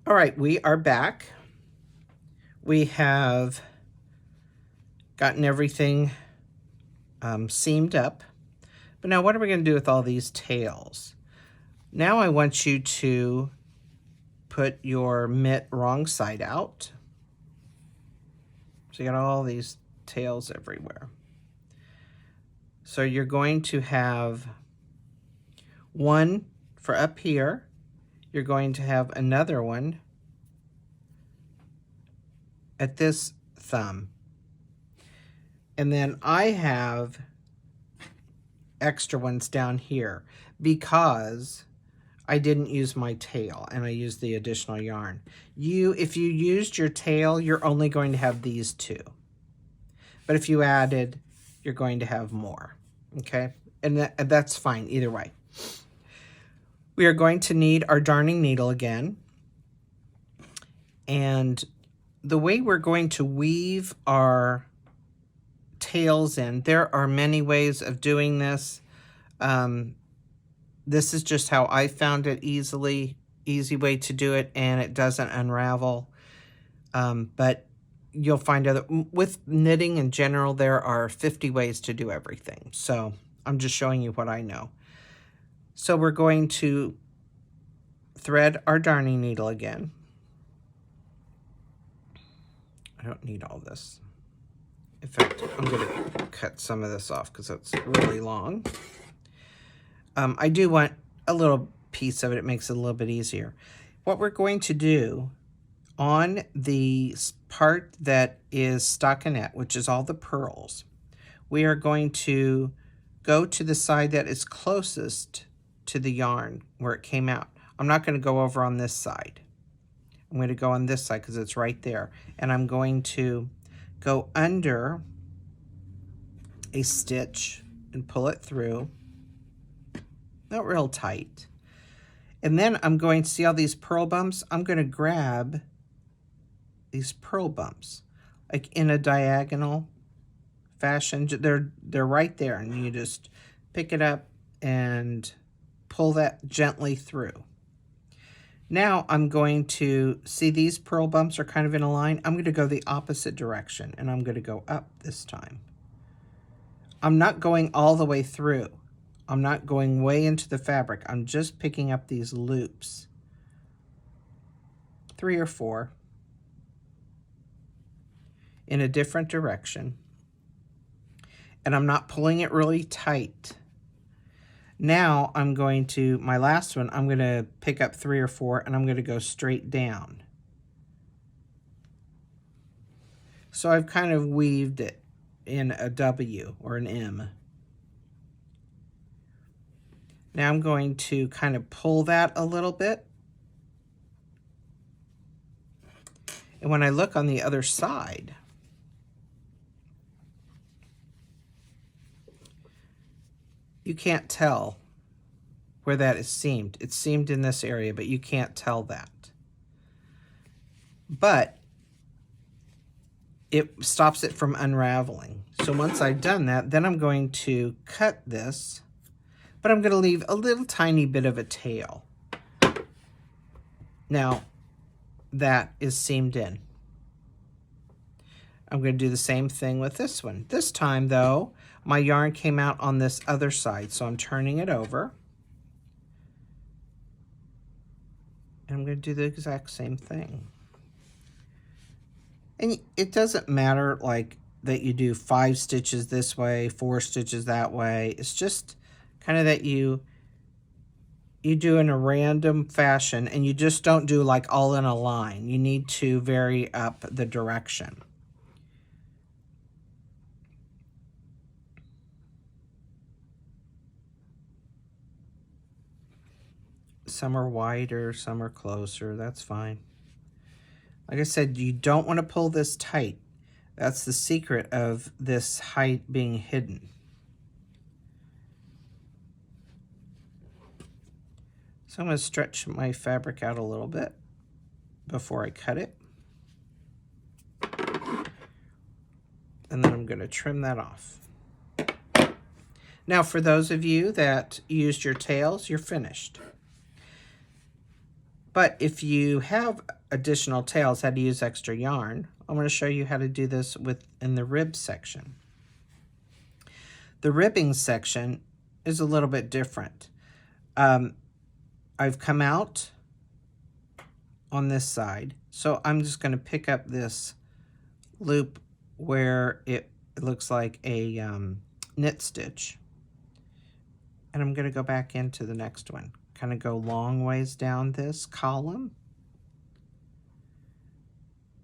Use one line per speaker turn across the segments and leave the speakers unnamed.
All right, we are back. We have gotten everything seamed up. But now what are we going to do with all these tails? Now I want you to put your mitt wrong side out. So you got all these tails everywhere. So you're going to have one for up here. You're going to have another one at this thumb. And then I have extra ones down here because I didn't use my tail and I used the additional yarn. If you used your tail, you're only going to have these two. But if you added, you're going to have more, okay? And that's fine either way. We are going to need our darning needle again. And the way we're going to weave our tails in, there are many ways of doing this. This is just how I found it easy way to do it, and it doesn't unravel. But you'll find with knitting in general, there are 50 ways to do everything. So I'm just showing you what I know. So we're going to thread our darning needle again. I don't need all this. In fact, I'm going to cut some of this off because it's really long. I do want a little piece of it. It makes it a little bit easier. What we're going to do on the part that is stockinette, which is all the pearls, we are going to go to the side that is closest to the yarn where it came out. I'm not going to go over on this side. I'm going to go on this side because it's right there. And I'm going to go under a stitch and pull it through. Not real tight. And then I'm going to see all these purl bumps. I'm going to grab these purl bumps like in a diagonal fashion. They're right there, and you just pick it up and pull that gently through. Now I'm going to see these purl bumps are kind of in a line. I'm going to go the opposite direction, and I'm going to go up this time. I'm not going all the way through. I'm not going way into the fabric. I'm just picking up these loops. 3 or 4 in a different direction. And I'm not pulling it really tight. Now I'm going to, my last one, I'm going to pick up 3 or 4 and I'm going to go straight down. So I've kind of weaved it in a W or an M. Now I'm going to kind of pull that a little bit. And when I look on the other side, you can't tell where that is seamed. It's seamed in this area, but you can't tell that. But it stops it from unraveling. So once I've done that, then I'm going to cut this, but I'm going to leave a little tiny bit of a tail. Now, that is seamed in. I'm going to do the same thing with this one. This time, though, my yarn came out on this other side, so I'm turning it over. And I'm going to do the exact same thing. And it doesn't matter like that you do 5 stitches this way, 4 stitches that way. It's just kind of that you do in a random fashion, and you just don't do like all in a line. You need to vary up the direction. Some are wider, some are closer. That's fine. Like I said, you don't want to pull this tight. That's the secret of this height being hidden. So I'm going to stretch my fabric out a little bit before I cut it. And then I'm going to trim that off. Now, for those of you that used your tails, you're finished. But if you have additional tails, how to use extra yarn, I'm going to show you how to do this in the rib section. The ribbing section is a little bit different. I've come out on this side, so I'm just going to pick up this loop where it looks like a knit stitch, and I'm going to go back into the next one, kind of go long ways down this column.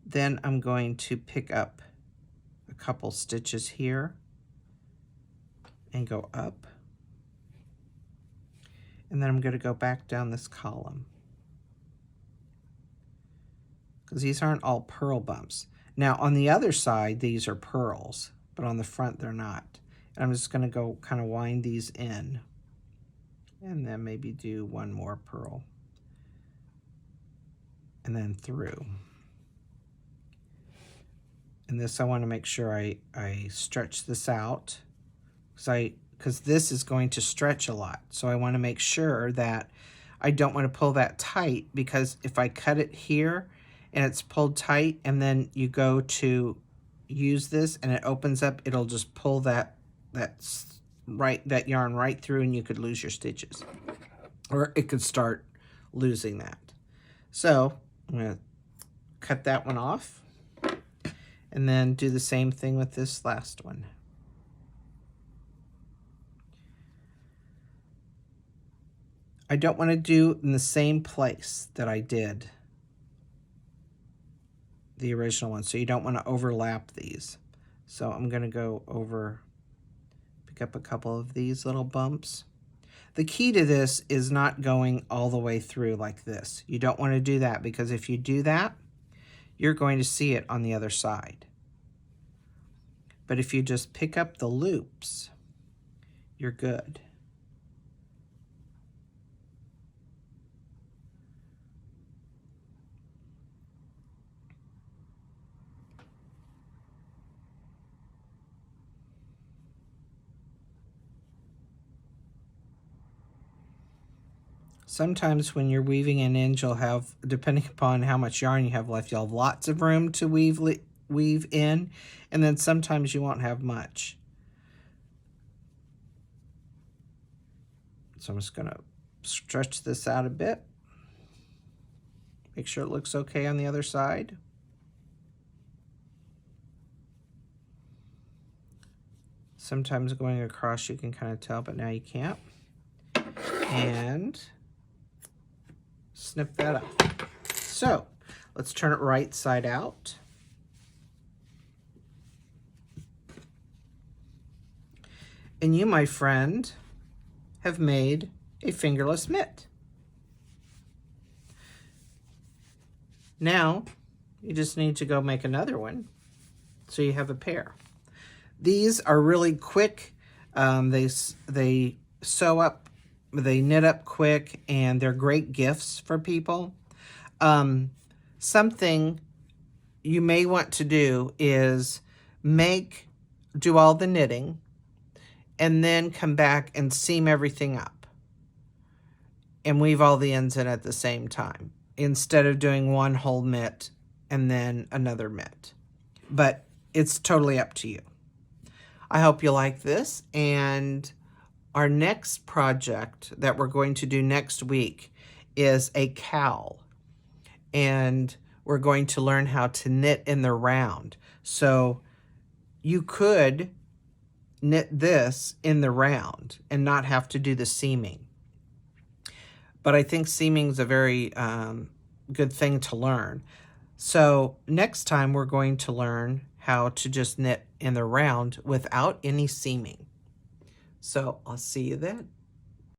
Then I'm going to pick up a couple stitches here and go up, and then I'm going to go back down this column, because these aren't all purl bumps. Now on the other side, these are purls, but on the front they're not. And I'm just going to go kind of wind these in, and then maybe do one more purl, and then through. And this, I want to make sure I stretch this out, because this is going to stretch a lot. So I want to make sure that I don't want to pull that tight, because if I cut it here and it's pulled tight and then you go to use this and it opens up, it'll just pull that yarn right through, and you could lose your stitches, or it could start losing that. So I'm going to cut that one off, and then do the same thing with this last one. I don't want to do in the same place that I did the original one, so you don't want to overlap these. So I'm going to go over, pick up a couple of these little bumps. The key to this is not going all the way through like this. You don't want to do that, because if you do that, you're going to see it on the other side. But if you just pick up the loops, you're good. Sometimes when you're weaving an inch, you'll have, depending upon how much yarn you have left, you'll have lots of room to weave in, and then sometimes you won't have much. So I'm just going to stretch this out a bit. Make sure it looks okay on the other side. Sometimes going across you can kind of tell, but now you can't. And snip that up. So let's turn it right side out. And you, my friend, have made a fingerless mitt. Now you just need to go make another one, so you have a pair. These are really quick. They sew up, they knit up quick, and they're great gifts for people. Something you may want to do is do all the knitting, and then come back and seam everything up and weave all the ends in at the same time, instead of doing one whole mitt and then another mitt. But it's totally up to you. I hope you like this, and our next project that we're going to do next week is a cowl, and we're going to learn how to knit in the round. So you could knit this in the round and not have to do the seaming. But I think seaming is a very good thing to learn. So next time we're going to learn how to just knit in the round without any seaming. So I'll see you then.